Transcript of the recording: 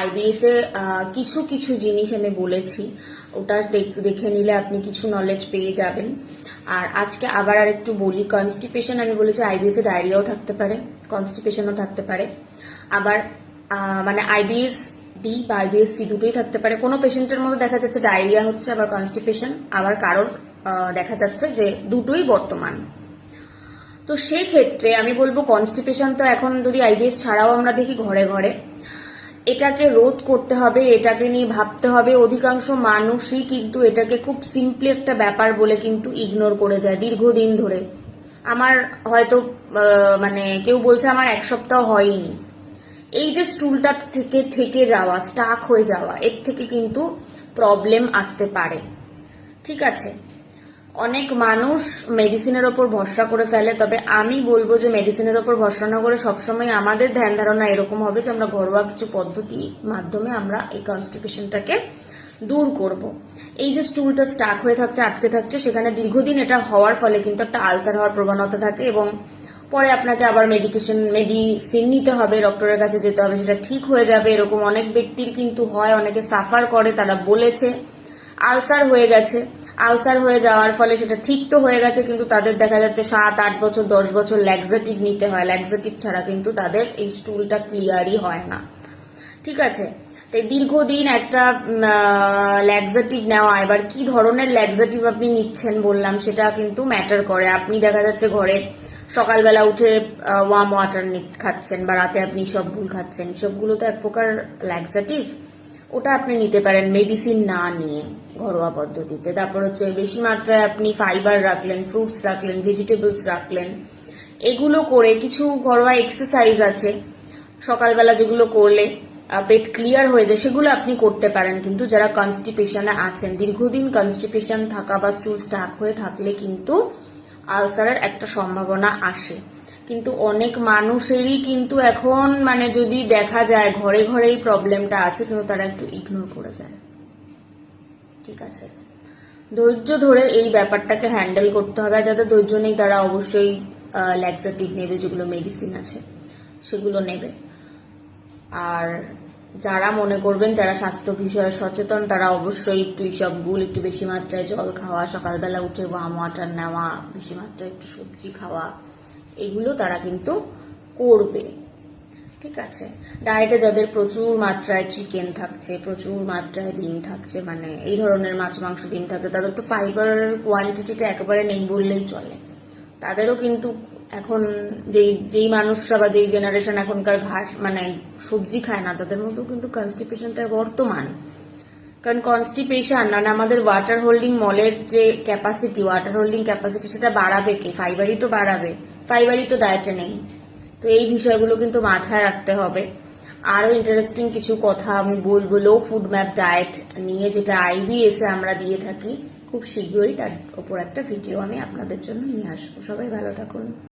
IBS এ কিছু কিছু জিনিস আমি বলেছি, ওটা দেখে নিলে আপনি কিছু নলেজ পেয়ে যাবেন। আর আজকে আবার আর একটু বলি, কনস্টিপেশন আমি বলেছি আইবিএস এ ডায়রিয়াও থাকতে পারে, কনস্টিপেশনও থাকতে পারে, আবার মানে আইবিএস ডি বা আইবিএস সি দুটোই থাকতে পারে। কোনো পেশেন্টের মধ্যে দেখা যাচ্ছে ডায়রিয়া হচ্ছে আবার কনস্টিপেশন, আবার কারোর দেখা যাচ্ছে যে দুটোই বর্তমান। তো সেক্ষেত্রে আমি বলবো কনস্টিপেশন তো এখন যদি আইবিএস ছাড়াও আমরা দেখি ঘরে ঘরে, এটাকে রোধ করতে হবে, এটাকে নিয়ে ভাবতে হবে। অধিকাংশ মানুষই কিন্তু এটাকে খুব সিম্পলি একটা ব্যাপার বলে কিন্তু ইগনোর করে যায় দীর্ঘদিন ধরে। আমার হয়তো মানে কেউ বলছে আমার এক সপ্তাহ হয়নি, এই যে স্টুলটা থেকে যাওয়া, স্টাক হয়ে যাওয়া, এর থেকে কিন্তু প্রবলেম আসতে পারে। ঠিক আছে, অনেক মানুষ মেডিসিনের ওপর ভরসা করে ফেলে, তবে আমি বলবো যে মেডিসিনের ওপর ভরসা না করে সবসময় আমাদের ধ্যান ধারণা এরকম হবে যে আমরা ঘরোয়া কিছু পদ্ধতির মাধ্যমে আমরা এই কনস্টিপেশনটাকে দূর করব। এই যে স্টুলটা স্টাক হয়ে থাকছে, আটকে থাকছে, সেখানে দীর্ঘদিন এটা হওয়ার ফলে কিন্তু একটা আলসার হওয়ার প্রবণতা থাকে এবং পরে আপনাকে আবার মেডিসিন নিতে হবে, ডক্টরের কাছে যেতে হবে, সেটা ঠিক হয়ে যাবে। এরকম অনেক ব্যক্তির কিন্তু হয়, অনেকে সাফার করে, তারা বলেছে আলসার হয়ে গেছে। আলসার হয়ে যাওয়ার ফলে সেটা ঠিক তো হয়ে গেছে, কিন্তু তাদের দেখা যাচ্ছে 7-8 বছর 10 বছর ল্যাক্সেটিভ নিতে হয়। ল্যাক্সেটিভ ছাড়া কিন্তু তাদের এই স্টুলটা ক্লিয়ারই হয় না। ঠিক আছে, তাই দীর্ঘদিন একটা ল্যাক্সেটিভ নেওয়া, এবার কি ধরনের ল্যাক্সেটিভ আপনি নিচ্ছেন বললাম সেটা কিন্তু ম্যাটার করে। আপনি দেখা যাচ্ছে ঘরে সকালবেলা উঠে ওয়ার্ম ওয়াটার খাচ্ছেন বা রাতে আপনি ইসবগুল খাচ্ছেন, ইসবগুলো তো এক প্রকার ল্যাক্সেটিভ, ওটা আপনি নিতে পারেন মেডিসিন না নিয়ে ঘরোয়া পদ্ধতিতে। তারপর হচ্ছে বেশি মাত্রায় আপনি ফাইবার রাখলেন, ফ্রুটস রাখলেন, ভেজিটেবলস রাখলেন, এগুলো করে কিছু ঘরোয়া এক্সারসাইজ আছে সকালবেলা যেগুলো করলে পেট ক্লিয়ার হয়ে যায়, সেগুলো আপনি করতে পারেন। কিন্তু যারা কনস্টিপেশনে আছেন, দীর্ঘদিন কনস্টিপেশন থাকা বা স্টুল স্টাক হয়ে থাকলে কিন্তু আলসারের একটা সম্ভাবনা আসে। কিন্তু অনেক মানুষেরই কিন্তু এখন মানে যদি দেখা যায় ঘরে ঘরেই প্রবলেমটা আছে, কিন্তু তারা একটু ইগনোর করে যায়। ঠিক আছে, ধৈর্য ধরে এই ব্যাপারটাকে হ্যান্ডেল করতে হবে। যাদের ধৈর্য নেই তারা অবশ্যই ল্যাক্সেটিভ নেবে, যেগুলো মেডিসিন আছে সেগুলো নেবে। আর যারা মনে করবেন, যারা স্বাস্থ্য বিষয়ে সচেতন, তারা অবশ্যই একটু ইসবগুল, একটু বেশি মাত্রায় জল খাওয়া, সকালবেলা উঠে ওয়ার্ম ওয়াটার নেওয়া, বেশি মাত্রায় একটু সবজি খাওয়া, এগুলো তারা কিন্তু করবে। ঠিক আছে, ডায়েটে যাদের প্রচুর মাত্রায় চিকেন থাকছে, প্রচুর মাত্রায় ডিম থাকছে, মানে এই ধরনের মাছ মাংস ডিম থাকে, তাদের তো ফাইবার কোয়ান্টিটিটা একেবারে নেই বললেই চলে। তাদেরও কিন্তু এখন যেই মানুষরা বা যেই জেনারেশন এখনকার ঘাস মানে সবজি খায় না, তাদের মধ্যেও কিন্তু কনস্টিপেশনটা বর্তমান। কারণ কনস্টিপেশন মানে আমাদের ওয়াটার হোল্ডিং মলের যে ক্যাপাসিটি, ওয়াটার হোল্ডিং ক্যাপাসিটি, সেটা বাড়াবে কে? ফাইবারই তো বাড়াবে, ফাইবারই তো ডায়েটে নেই। তো এই বিষয়গুলো কিন্তু মাথায় রাখতে হবে। আরো ইন্টারেস্টিং কিছু কথা আমি বলবো লো ফুড ম্যাপ ডায়েট নিয়ে, যেটা আইবিএস এ আমরা দিয়ে থাকি। খুব শীঘ্রই তার উপর একটা ভিডিও আমি আপনাদের জন্য নিয়ে আসবো। সবাই ভালো থাকুন।